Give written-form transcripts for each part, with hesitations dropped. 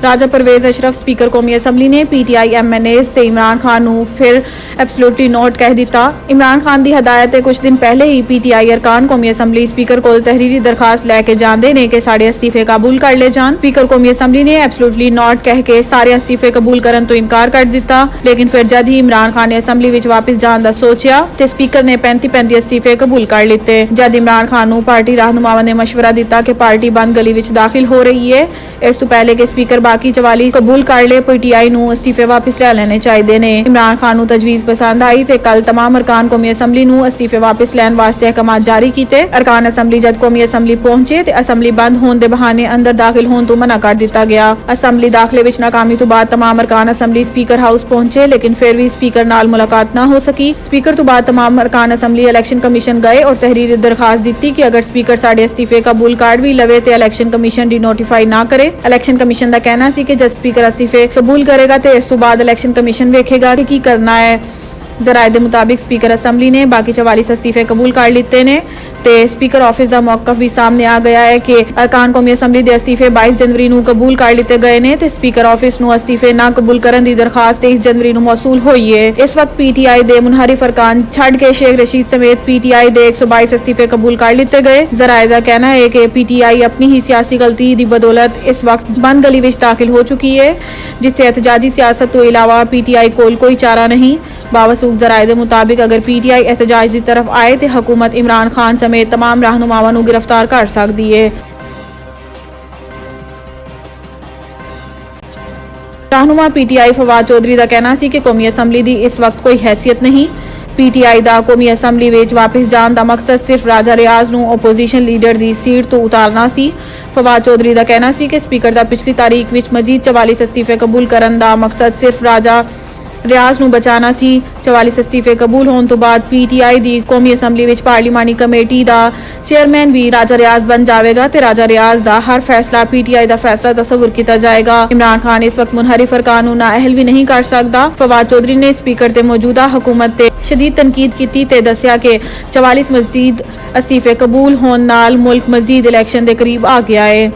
राजा Parvez Ashraf speaker कौमी assembly ने PTI MNA से इमरान खान ਨੂੰ ਫਿਰ ਐਬਸੋਲੂਟਲੀ ਨੋਟ ਕਹਿ ਦਿੱਤਾ। ਇਮਰਾਨ ਖਾਨ ਦੀ ਹਦਾਇਤ ਤੇ ਕੁਝ ਦਿਨ ਪਹਿਲੇ ਹੀ ਪੀਟੀਆਈ ਅਰਕਾਨ ਕੌਮੀ ਅਸੈਂਬਲੀ ਸਪੀਕਰ ਕੋਲ ਤਹਿਰੀਰੀ ਦਰਖਾਸਤ ਲੈ ਕੇ ਜਾਂਦੇ ਨੇ ਕਿ ਸਾਡੇ ਅਸਤੀਫੇ ਕਬੂਲ ਕਰ ਲਏ ਜਾਣ। ਸਪੀਕਰ ਕੌਮੀ ਅਸੈਂਬਲੀ ਨੇ ਐਬਸੋਲੂਟਲੀ ਨੋਟ ਕਹਿ ਕੇ ਸਾਰੇ ਅਸਤੀਫੇ ਕਬੂਲ ਕਰਨ ਤੋਂ ਇਨਕਾਰ ਕਰ ਦਿੱਤਾ। ਲੇਕਿਨ ਫਿਰ ਜਦ ਹੀ ਇਮਰਾਨ ਖਾਨ ਨੇ ਅਸੈਂਬਲੀ ਵਿੱਚ ਵਾਪਸ ਜਾਣ ਦਾ ਸੋਚਿਆ ਤੇ ਸਪੀਕਰ ਨੇ 35 ਅਸਤੀਫੇ ਕਬੂਲ ਕਰ ਲਿੱਤੇ। ਜਦ ਇਮਰਾਨ ਖਾਨ ਨੂੰ ਪਾਰਟੀ ਰਹਿਨੁਮਾਵਾਂ ਨੇ ਮਸ਼ਵਰਾ ਦਿੱਤਾ ਕਿ ਪਾਰਟੀ ਬੰਦ ਗਲੀ ਵਿੱਚ ਦਾਖਲ ਹੋ ਰਹੀ ਹੈ, ਇਸ ਤੋਂ ਪਹਿਲੇ ਕਿ ਸਪੀਕਰ ਬਾਕੀ 44 ਕਬੂਲ ਕਰ ਲਏ, ਪੀਟੀਆਈ ਨੂੰ ਅਸਤੀਫੇ ਵਾਪਸ ਲੈ ਲੈਣੇ ਚਾਹੀਦੇ ਨੇ। ਇਮਰਾਨ ਖਾਨ ਨੂੰ ਤਜਵੀਜ਼ ਪਸੰਦ ਆਈ ਤੇ ਕੱਲ तमाम ਅਰਕਾਨ ਕੌਮੀ ਅਸੈਂਬਲੀ ਨੂੰ ਅਸਤੀਫੇ ਵਾਪਸ ਲੈਣ ਵਾਸਤੇ ਅਹਿਕਾਮਾਤ ਜਾਰੀ ਕੀਤੇ। ਅਰਕਾਨ ਅਸੈਂਬਲੀ ਜਦ ਕੌਮੀ ਅਸੈਂਬਲੀ ਪਹੁੰਚੇ ਤੇ ਅਸੈਂਬਲੀ ਬੰਦ ਹੋਣ ਦੇ ਬਹਾਨੇ ਅੰਦਰ ਦਾਖਲ ਹੋਣ ਤੋਂ ਮਨਾ ਕਰ ਦਿੱਤਾ ਗਿਆ। ਅਸੈਂਬਲੀ ਦਾਖਲੇ ਵਿੱਚ ਨਾਕਾਮੀ ਤੋਂ ਬਾਅਦ तमाम ਅਰਕਾਨ ਅਸੈਂਬਲੀ ਸਪੀਕਰ ਹਾਊਸ ਪਹੁੰਚੇ, ਲੇਕਿਨ ਫਿਰ ਵੀ ਸਪੀਕਰ ਨਾਲ ਮੁਲਾਕਾਤ ਨਾ ਹੋ ਸਕੀ। ਸਪੀਕਰ ਤੋਂ ਬਾਅਦ तमाम ਅਰਕਾਨ ਅਸੈਂਬਲੀ ਇਲੈਕਸ਼ਨ ਕਮਿਸ਼ਨ ਗਏ ਔਰ ਤਹਿਰੀਰੀ ਦਰਖਾਸਤ ਦਿੱਤੀ ਕਿ ਅਗਰ ਸਪੀਕਰ ਸਾਡੇ ਅਸਤੀਫੇ ਕਬੂਲ ਕਰ ਵੀ ਲਵੇ ਤੇ ਇਲੈਕਸ਼ਨ ਕਮਿਸ਼ਨ ਦੀ ਨੋਟੀਫਾਈ ਨਾ ਕਰੇ। ਇਲੈਕਸ਼ਨ ਕਮਿਸ਼ਨ ਦਾ ਕਹਿਣਾ ਸੀ ਕਿ ਜਦ ਸਪੀਕਰ ਅਸਤੀਫੇ ਕਬੂਲ ਕਰੇਗਾ ਤੇ ਇਸ ਤੋਂ ਬਾਅਦ ਇਲੈਕਸ਼ਨ ਕਮਿਸ਼ਨ ਵੇਖੇਗਾ ਕਿ ਕੀ ਕਰਨਾ ਹੈ। ਜ਼ਰਾਏ ਦੇ ਮੁਤਾबिक ਸਪੀਕਰ ਅਸੈਂਬਲੀ ਨੇ ਬਾਕੀ 44 ਅਸਤੀਫੇ ਕਬੂਲ ਕਰ ਲਿੱਤੇ ਨੇ ਤੇ ਸਪੀਕਰ ਆਫਿਸ ਦਾ ਮੌਕਫ ਵੀ ਸਾਹਮਣੇ ਆ ਗਿਆ ਹੈ ਕਿ ਅਰਕਾਨ ਕੌਮੀ ਅਸੈਂਬਲੀ ਦੇ ਅਸਤੀਫੇ 22 ਜਨਵਰੀ ਨੂੰ ਕਬੂਲ ਕਰ ਲਿੱਤੇ ਗਏ ਨੇ ਤੇ ਸਪੀਕਰ ਆਫਿਸ ਨੂੰ ਅਸਤੀਫੇ ਨਾ ਕਬੂਲ ਕਰਨ ਦੀ ਦਰਖਾਸਤ 23 ਜਨਵਰੀ ਨੂੰ ਮੌਸੂਲ ਹੋਈ ਹੈ। ਇਸ ਵਕਤ ਪੀਟੀਆਈ ਦੇ ਮੁਨਹਰਿਫ ਅਰਕਾਨ ਛੱਡ ਕੇ ਸ਼ੇਖ ਰਸ਼ੀਦ ਸਮੇਤ ਪੀਟੀਆਈ ਦੇ 122 ਅਸਤੀਫੇ ਕਬੂਲ ਕਰ ਲਿੱਤੇ ਗਏ। ਜ਼ਰਾਏ ਦਾ ਕਹਿਣਾ ਹੈ ਕਿ ਪੀਟੀਆਈ ਆਪਣੀ ਹੀ ਸਿਆਸੀ ਗਲਤੀ ਦੀ ਬਦੌਲਤ ਇਸ ਵਕਤ ਬੰਦ ਗਲੀ ਵਿੱਚ ਦਾਖਲ ਹੋ ਚੁੱਕੀ ਹੈ, ਜਿੱਥੇ एहतजाजी सियासत तो इलावा पीटीआई कोल कोई चारा नहीं। बावसूख जराए के मुताबिक अगर पीटीआई एहतजाज की तरफ आए तो हुकूमत इमरान खान समेत तमाम रहनुमावां नूं गिरफ्तार कर सकती है। रहनुमा पीटीआई फवाद चौधरी का कहना सी कि कौमी असैम्बली की इस वक्त कोई हैसियत नहीं। पीटीआई का कौमी असैम्बली विच वापस जाने का मकसद सिर्फ राजा रियाज नूं ओपोजिशन लीडर की सीट तो उतारना सी। फवाद चौधरी का कहना सी कि स्पीकर का पिछली तारीख विच मजीद 44 अस्तीफे कबूल करने का मकसद सिर्फ राजा रियाज नूं बचाना सी। 44 अस्तीफे कबूल होने तो बाद पीटीआई की कौमी असैम्बली विच पार्लीमानी कमेटी का चेयरमैन भी राजा रियाज बन जाएगा ते राजा रियाज का हर फैसला पीटीआई का फैसला तस्वुर किया जाएगा। इमरान खान इस वक्त मुनहरिफ अरकान नूं नाअहल भी नहीं कर सकता। फवाद चौधरी ने स्पीकर ते मौजूदा हुकूमत ते शदीद तनकीद की ते दस्सिया कि 44 मजीद अस्तीफे कबूल होने नाल मुल्क मजीद इलैक्शन के करीब आ गया है।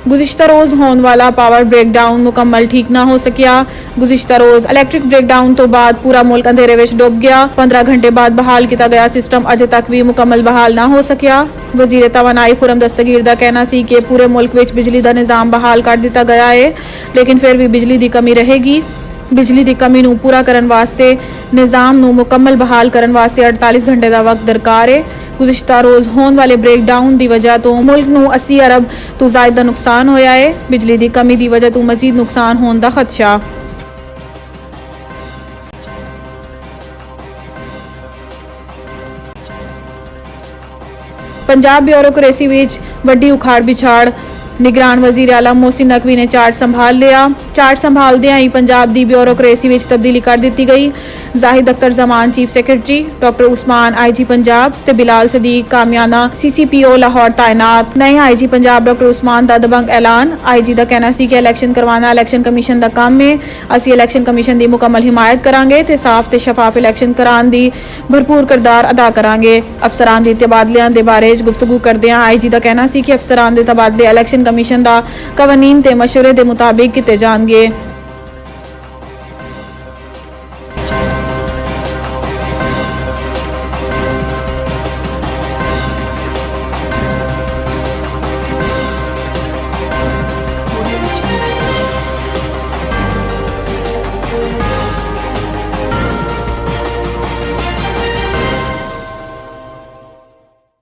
गुज़िश्ता रोज़ होने वाला पावर ब्रेकडाउन मुकम्मल ठीक ना हो सकिया। गुज़िश्ता रोज़ इलैक्ट्रिक ब्रेकडाउन तो बाद पूरा मुल्क अंधेरे विच डुब गया। 15 घंटे बाद बहाल किया गया सिस्टम अजे तक भी मुकम्मल बहाल ना हो सकिया। वज़ीर तवानाई खुरम दस्तगीर का कहना सी कि पूरे मुल्क विच बिजली का निज़ाम बहाल कर दिता गया है, लेकिन फिर भी बिजली की कमी रहेगी। बिजली की कमी नूं पूरा करने वास्ते निज़ाम नूं मुकम्मल बहाल करने वास्ते 48 घंटे का वक्त दरकार है। गुज़िश्ता रोज़ होने वाले ब्रेकडाउन की वजह तो मुल्क नूं 80 अरब तो ज़ायद का नुकसान होया है। बिजली की कमी की वजह तो मजीद नुकसान होने का खदशा। पंजाब ब्यूरोक्रेसी विच वड्डी उखाड़ बिछाड़। निगरान वजीर आला मोहसिन नकवी ने चार्ज संभाल लिया। चार्ज संभालदियां ही पंजाब की ब्यूरोक्रेसी विच तब्दीली कर दी गई। Zahid Akhtar Zaman chief secretary, doctor Usman IG Punjab ते बिलाल सदीक कामयाना CCPO लाहौर तैनात। नए आईजी पंजाब डॉक्टर उस्मान दा दबंग ऐलान। आईजी का कहना सी कि इलैक्शन करवाना इलैक्शन कमीशन का काम है। असी इलैक्शन कमीशन की मुकम्मल हिमायत करांगे ते साफ ते शफाफ इलैक्शन कराने की भरपूर किरदार अदा करांगे। अफसरान के तबादलियां दे बारे गुफ्तगू करदियां आईजी का कहना सी कि अफसरान के तबादले इलैक्शन कमीशन का कवानीन ते मशवरे के मुताबिक किए जाएंगे।